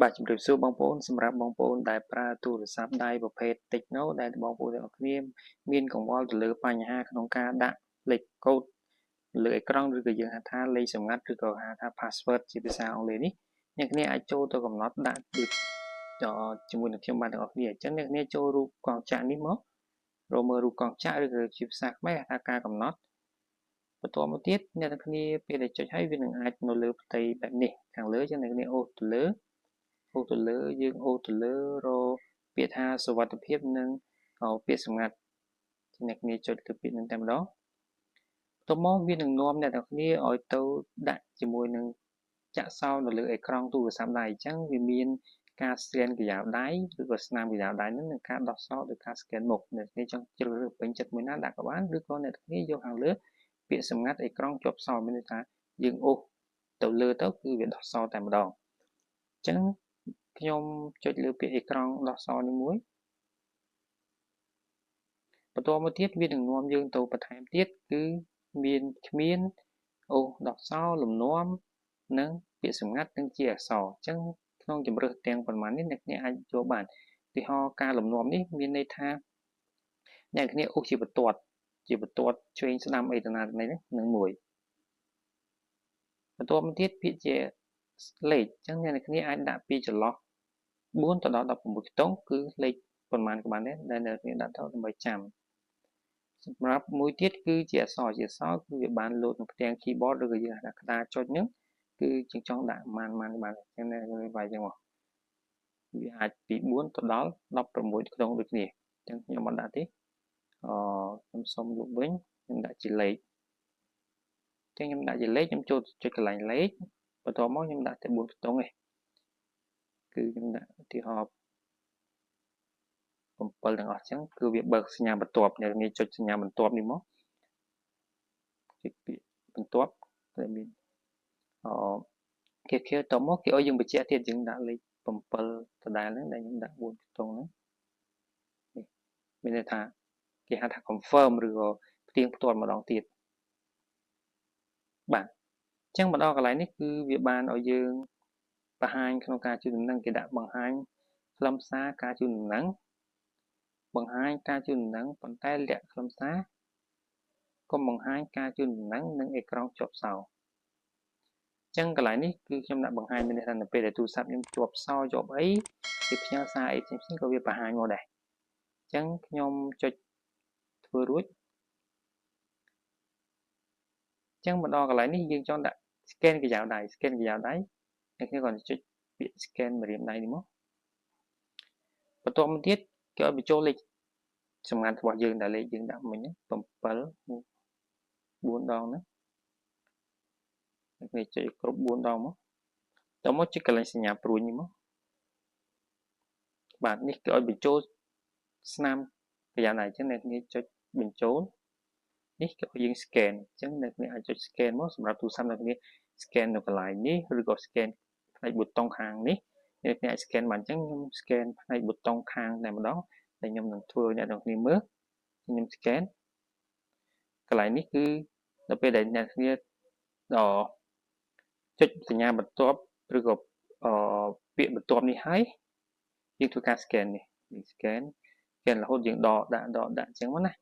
បាទជំរាបសួរបងប្អូនសម្រាប់បងប្អូនដែលប្រើទូរស័ព្ទដៃប្រភេទ Tecno ដែលបងប្អូនទាំងអស់គ្នាមានកង្វល់ទៅលើបញ្ហាក្នុងការដាក់លេខកូដលើអេក្រង់ឬក៏យើងហៅថាលេខសម្ងាត់ឬក៏ហៅថា password ជាភាសាអង់គ្លេសនេះអ្នកគ្នាអាចចូលទៅកំណត់ដាក់ជាមួយនឹងខ្ញុំបានទាំងអស់គ្នាអញ្ចឹងអ្នកគ្នាចូលរូបកងចក្រនេះមករកមើលរូបកងចក្រឬក៏ជាភាសាខ្មែរហៅថាការកំណត់បន្តមកទៀតអ្នកទាំងគ្នាពេលដែលចុចហើយវានឹងអាចនៅលើផ្ទៃបែបនេះខាងលើអញ្ចឹងអ្នកគ្នាអូសទៅលើយើងអូសទៅលើរកពាក្យថាសុវត្ថិភាពនិងពាក្យសម្ងាត់អ្នកគ្នាចុចទៅពាក្យនឹងតែម្ដងបន្ទាប់មកវានឹងនាំអ្នកទាំងគ្នាឲ្យទៅដាក់ជាមួយនឹងចាក់សោនៅលើអេក្រង់ទូរស័ព្ទដៃអញ្ចឹងវាមានការ scan ក្រយ៉ាដៃឬក៏ស្នាមក្រយ៉ាដៃនឹងការដោះសោដោយការ scan មុខអ្នកគ្នាចង់ជ្រើសរើសពេញចិត្តមួយណាដាក់ក៏បានឬក៏អ្នកទាំងគ្នាយកខាងលើពាក្យសម្ងាត់អេក្រង់ជាប់សោមានន័យថាយើងអូសទៅលើទៅគឺវាដោះសោតែម្ដងអញ្ចឹងខ្ញុំចុចលើពាក្យអេក្រង់ដោះសរនេះមួយបន្តមកទៀតវានឹងនាំយើងទៅបន្ថែមទៀតគឺមានគ្មានអូសដោះសរលំនាំនិងពាក្យសម្ងាត់និងជាអក្សរអញ្ចឹងក្នុងជម្រើសទាំងប៉ុន្មាននេះអ្នកគ្នាអាចយកបានឧទាហរណ៍ការលំនាំនេះមានន័យថាអ្នកគ្នាអូសជាបន្ទាត់ឆ្វេងស្ដាំអីទៅណានេះនឹងមួយបន្តមកទៀតពាក្យជាលេខអញ្ចឹងអ្នកគ្នាអាចដាក់ពីចន្លោះ4ទៅដល់16ខ្ទង់គឺលេខប៉ុន្មានក៏បានដែរដែលអ្នកគ្នាដាក់ទៅដើម្បីចាំសម្រាប់មួយទៀតគឺជាអក្សរគឺវាបានលោតនៅផ្ទាំង keyboard ឬក៏យើងហៅថាក្តារចុចហ្នឹងគឺជាងចង់ដាក់បានអញ្ចឹងវាវាយចឹងមកវាអាចពី4ទៅដល់16ខ្ទង់ដូចគ្នាអញ្ចឹងខ្ញុំមិនដាក់ទេខ្ញុំសុំលុបវិញខ្ញុំដាក់ជាលេខអញ្ចឹងខ្ញុំដាក់ជាលេខខ្ញុំចូលចុចកន្លែងលេខបន្ទាប់មកខ្ញុំដាក់តែ4ខ្ទង់ឯងគឺខ្ញុំដាក់ឧទាហរណ៍7ទាំងអស់អញ្ចឹងគឺវាបើកសញ្ញាបន្ទាប់អ្នកនាងចុចសញ្ញាបន្ទាប់នេះមកចុចពាក្យបន្ទាប់ដែលមានគេតមកគេឲ្យយើងបញ្ជាក់ទៀតយើងដាក់លេខ7ដដែលហ្នឹងដែលខ្ញុំដាក់4ខ្ទង់ហ្នឹងមានន័យថាគេហៅថា confirm ឬក៏ផ្ទៀងផ្ទាត់ម្ដងទៀតបាទអញ្ចឹងមកដល់កន្លែងនេះគឺវាបានឲ្យយើងបង្ហាញក្នុងការជូនដំណឹងគេដាក់បង្ហាញខ្លឹមសារការជូនដំណឹងបង្ហាញការជូនដំណឹងប៉ុន្តែលាក់ខ្លឹមសារកុំបង្ហាញការជូនដំណឹងនិងអេក្រង់ជាប់សោអញ្ចឹងកន្លែងនេះគឺខ្ញុំដាក់បង្ហាញមានន័យថានៅពេលដែលទូរស័ព្ទខ្ញុំជាប់សោជាប់អីគេផ្ញើសារអីផ្សេងៗក៏វាបង្ហាញមកដែរអញ្ចឹងខ្ញុំចុចធ្វើរួចអញ្ចឹងមកដល់កន្លែងនេះយើងចង់ដាក់ scan ក្រយ៉ាដៃអ្នកគ្នាគាត់ចុចពាក្យ scan ម្រាមដៃនេះមកបន្ទាប់មកទៀតគេឲ្យបញ្ចូលលេខសម្ងាត់របស់យើងដែលលេខយើងដាក់មិញ7 4ដងហ្នឹងអ្នកគ្នាចុចគ្រប់4ដងមកតមកចុចកន្លែងសញ្ញាព្រួយនេះមកបាទនេះគេឲ្យបញ្ចូលស្នាមក្រយ៉ាដៃអញ្ចឹងអ្នកគ្នាចុចបញ្ចូលនេះគេឲ្យយើង scan អញ្ចឹងអ្នកគ្នាអាចចុច scan មកសម្រាប់ទូរស័ព្ទអ្នកគ្នា scan នៅកន្លែងនេះឬក៏ scan ផ្នែកប៊ូតុងខាងនេះអ្នកគ្នាអាច scan បានអញ្ចឹងខ្ញុំ scan ផ្នែកប៊ូតុងខាងតែម្ដងតែខ្ញុំនឹងធ្វើអ្នកទាំងគ្នាមើលខ្ញុំ scan កន្លែងនេះគឺដល់ពេលដែលអ្នកគ្នាចុចសញ្ញាបន្ទាប់ឬក៏ពាក្យបន្ទាប់នេះហើយយើងធ្វើការ scan នេះយើង scan រហូតយើងដកដាក់អញ្ចឹងមកណា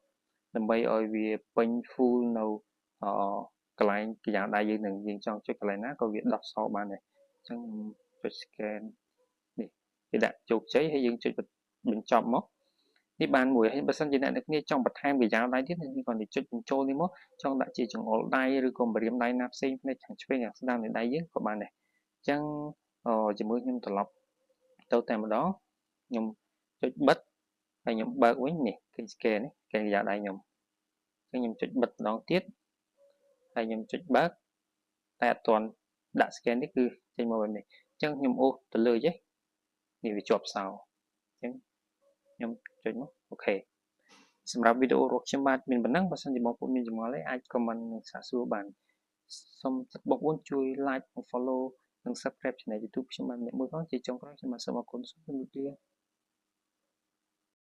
ដើម្បីឲ្យវាពេញ full នៅកន្លែងក្រយ៉ាដៃយើងនឹងយើងចង់ចុចកន្លែងណាក៏វាដោះសោបានដែរអញ្ចឹងចុច scan នេះគេដាក់ជោគជ័យហើយយើងចុចបញ្ចប់មកនេះបានមួយហើយបើសិនជាអ្នកនរគ្នាចង់បន្ថែមក្រយ៉ាដៃទៀតអ្នកគាត់ទៅចុចបញ្ចូលនេះមកចង់ដាក់ជាចង្អុលដៃឬក៏ម្រាមដៃណាផ្សេងផ្នែកខាងឆ្វេងខាងស្ដាំនៃដៃយើងក៏បានដែរអញ្ចឹងជាមួយខ្ញុំត្រឡប់ទៅតែម្ដងខ្ញុំចុចបិទហើយខ្ញុំបើកវិញនេះឃើញ scan នេះក្រយ៉ាដៃខ្ញុំអញ្ចឹងខ្ញុំចុចបិទម្ដងទៀតហើយខ្ញុំចុចបើកតែអត់ទាន់ដាក់ scan នេះគឺចេញមកបែបនេះអញ្ចឹងខ្ញុំអូសទៅលើចេះនេះវាជាប់សោអញ្ចឹងខ្ញុំចុចមកអូខេសម្រាប់វីដេអូរបស់ខ្ញុំបាទមានប៉ុណ្ណឹងបើសិនជាបងប្អូនមានចម្ងល់អីអាច comment និងសាកសួរបានសូមបងប្អូនជួយ like និង follow និង subscribe ឆានែល YouTube ខ្ញុំបានម្នាក់មួយផងជាចុងក្រោយខ្ញុំបាទសូមអរគុណសូមជម្រាបលា